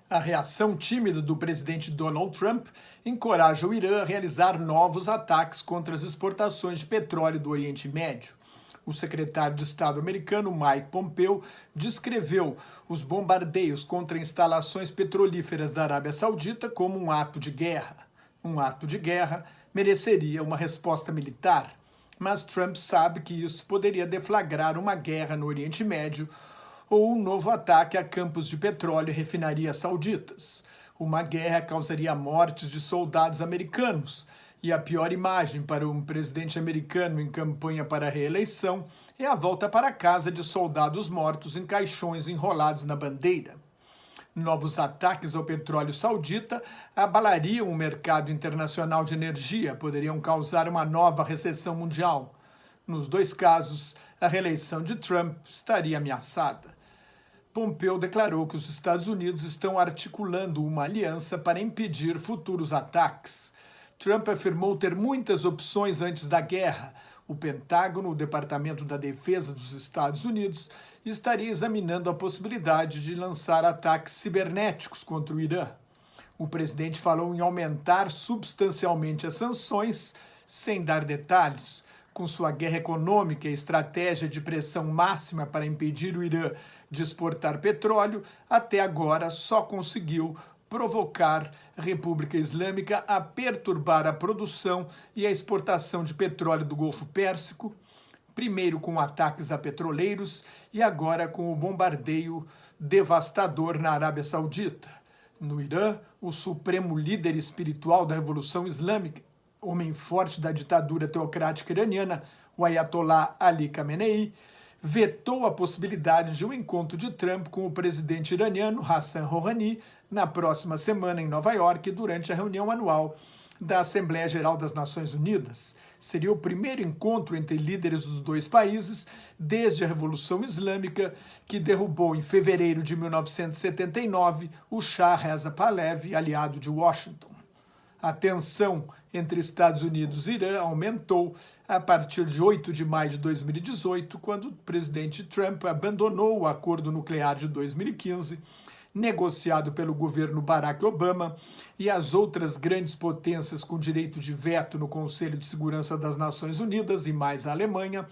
A reação tímida do presidente Donald Trump encoraja o Irã a realizar novos ataques contra as exportações de petróleo do Oriente Médio. O secretário de Estado americano Mike Pompeo descreveu os bombardeios contra instalações petrolíferas da Arábia Saudita como um ato de guerra. Um ato de guerra mereceria uma resposta militar, mas Trump sabe que isso poderia deflagrar uma guerra no Oriente Médio ou um novo ataque a campos de petróleo e refinarias sauditas. Uma guerra causaria mortes de soldados americanos, e a pior imagem para um presidente americano em campanha para a reeleição é a volta para casa de soldados mortos em caixões enrolados na bandeira. Novos ataques ao petróleo saudita abalariam o mercado internacional de energia, poderiam causar uma nova recessão mundial. Nos dois casos, a reeleição de Trump estaria ameaçada. Pompeo declarou que os Estados Unidos estão articulando uma aliança para impedir futuros ataques. Trump afirmou ter muitas opções antes da guerra. O Pentágono, o Departamento da Defesa dos Estados Unidos, estaria examinando a possibilidade de lançar ataques cibernéticos contra o Irã. O presidente falou em aumentar substancialmente as sanções, sem dar detalhes. Com sua guerra econômica e estratégia de pressão máxima para impedir o Irã de exportar petróleo, até agora só conseguiu provocar a República Islâmica a perturbar a produção e a exportação de petróleo do Golfo Pérsico, primeiro com ataques a petroleiros e agora com o bombardeio devastador na Arábia Saudita. No Irã, o supremo líder espiritual da Revolução Islâmica, homem forte da ditadura teocrática iraniana, o Ayatollah Ali Khamenei, vetou a possibilidade de um encontro de Trump com o presidente iraniano Hassan Rouhani na próxima semana em Nova York, durante a reunião anual da Assembleia Geral das Nações Unidas. Seria o primeiro encontro entre líderes dos dois países desde a Revolução Islâmica, que derrubou em fevereiro de 1979 o Shah Reza Pahlavi, aliado de Washington. A tensão entre Estados Unidos e Irã aumentou a partir de 8 de maio de 2018, quando o presidente Trump abandonou o acordo nuclear de 2015, negociado pelo governo Barack Obama, e as outras grandes potências com direito de veto no Conselho de Segurança das Nações Unidas, e mais a Alemanha,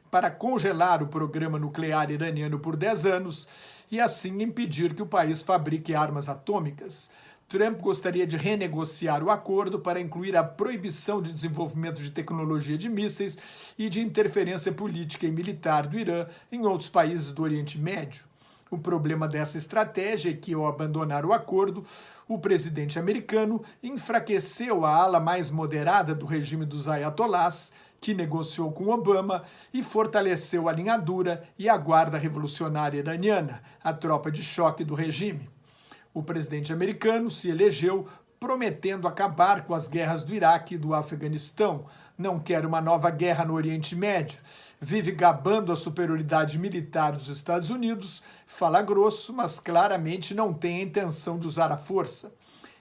para congelar o programa nuclear iraniano por 10 anos e assim impedir que o país fabrique armas atômicas. Trump gostaria de renegociar o acordo para incluir a proibição de desenvolvimento de tecnologia de mísseis e de interferência política e militar do Irã em outros países do Oriente Médio. O problema dessa estratégia é que, ao abandonar o acordo, o presidente americano enfraqueceu a ala mais moderada do regime dos ayatolás, que negociou com Obama, e fortaleceu a linha dura e a guarda revolucionária iraniana, a tropa de choque do regime. O presidente americano se elegeu prometendo acabar com as guerras do Iraque e do Afeganistão. Não quer uma nova guerra no Oriente Médio. Vive gabando a superioridade militar dos Estados Unidos, fala grosso, mas claramente não tem a intenção de usar a força.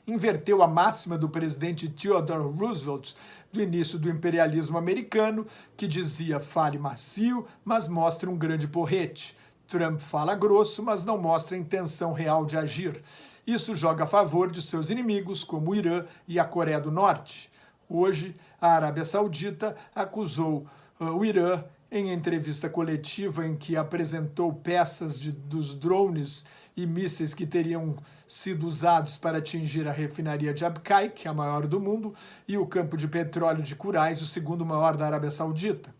Inverteu a máxima do presidente Theodore Roosevelt do início do imperialismo americano, que dizia: fale macio, mas mostre um grande porrete. Trump fala grosso, mas não mostra a intenção real de agir. Isso joga a favor de seus inimigos, como o Irã e a Coreia do Norte. Hoje, a Arábia Saudita acusou o Irã, em entrevista coletiva em que apresentou peças dos drones e mísseis que teriam sido usados para atingir a refinaria de Abqaiq, que é a maior do mundo, e o campo de petróleo de Kurais, o segundo maior da Arábia Saudita.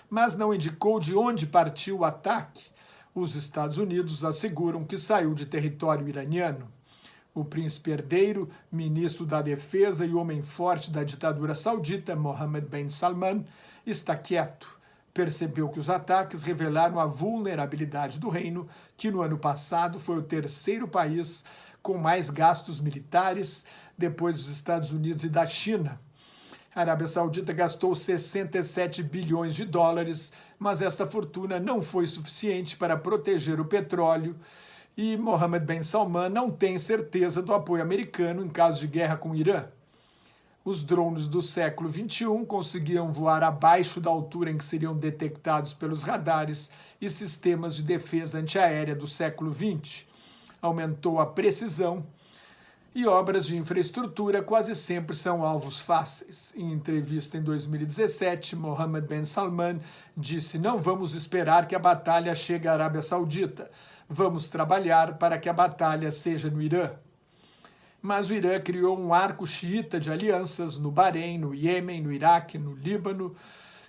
Mas não indicou de onde partiu o ataque. Os Estados Unidos asseguram que saiu de território iraniano. O príncipe herdeiro, ministro da Defesa e homem forte da ditadura saudita, Mohammed bin Salman, está quieto. Percebeu que os ataques revelaram a vulnerabilidade do reino, que no ano passado foi o terceiro país com mais gastos militares, depois dos Estados Unidos e da China. A Arábia Saudita gastou 67 bilhões de dólares, mas esta fortuna não foi suficiente para proteger o petróleo, e Mohammed bin Salman não tem certeza do apoio americano em caso de guerra com o Irã. Os drones do século XXI conseguiam voar abaixo da altura em que seriam detectados pelos radares e sistemas de defesa antiaérea do século XX. Aumentou a precisão E obras de infraestrutura quase sempre são alvos fáceis. Em entrevista em 2017, Mohammed bin Salman disse: "Não vamos esperar que a batalha chegue à Arábia Saudita. Vamos trabalhar para que a batalha seja no Irã." Mas o Irã criou um arco xiita de alianças no Bahrein, no Iêmen, no Iraque, no Líbano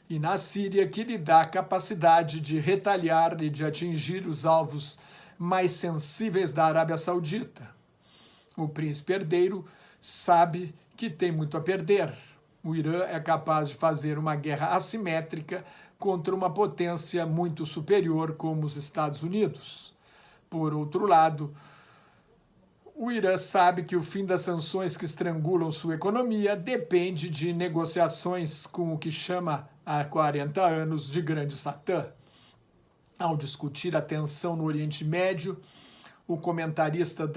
e na Síria, que lhe dá a capacidade de retaliar e de atingir os alvos mais sensíveis da Arábia Saudita. O príncipe herdeiro sabe que tem muito a perder. O Irã é capaz de fazer uma guerra assimétrica contra uma potência muito superior como os Estados Unidos. Por outro lado, o Irã sabe que o fim das sanções que estrangulam sua economia depende de negociações com o que chama há 40 anos de Grande Satã. Ao discutir a tensão no Oriente Médio, o comentarista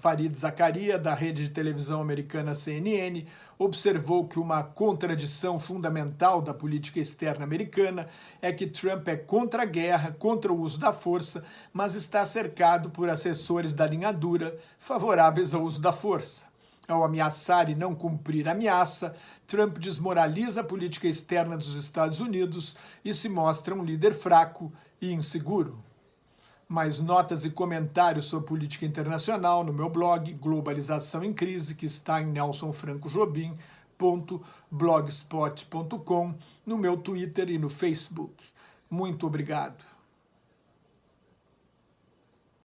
Fareed Zakaria, da rede de televisão americana CNN, observou que uma contradição fundamental da política externa americana é que Trump é contra a guerra, contra o uso da força, mas está cercado por assessores da linha dura, favoráveis ao uso da força. Ao ameaçar e não cumprir a ameaça, Trump desmoraliza a política externa dos Estados Unidos e se mostra um líder fraco e inseguro. Mais notas e comentários sobre política internacional no meu blog Globalização em Crise, que está em nelsonfrancojobim.blogspot.com, no meu Twitter e no Facebook. Muito obrigado.